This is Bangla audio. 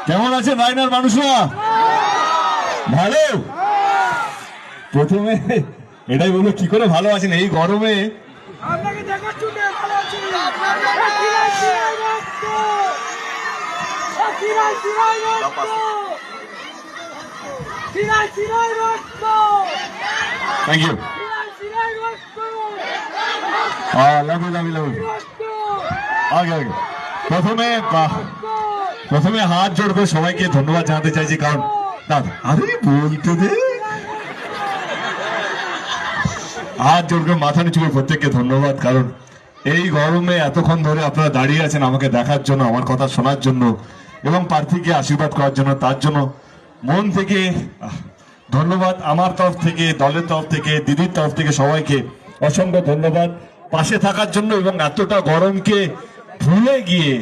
কেমন আছে রায়নার মানুষরা? ভালো। প্রথমে এটাই বলবো, কি করে ভালো আছেন এই গরমে? আপনাকে দেখাচ্ছি ভালো আছি। Thank you. Love you love you love you. আগে আগে প্রথমে হাত জোড় করে সবাইকে ধন্যবাদ জানাতে চাইছি, কারণ দাদা আরে বলতে দে, হাত জোড় করে মাথা নিচু করে প্রত্যেককে ধন্যবাদ, কারণ এই গরমে এতক্ষণ ধরে আপনারা দাঁড়িয়ে আছেন আমাকে দেখার জন্য, আমার কথা শোনার জন্য এবং প্রার্থীকে আশীর্বাদ করার জন্য। তার জন্য মন থেকে ধন্যবাদ। আমার তরফ থেকে, দলের তরফ থেকে, দিদির তরফ থেকে সবাইকে অসংখ্য ধন্যবাদ পাশে থাকার জন্য এবং এতটা গরমকে ভুলে গিয়ে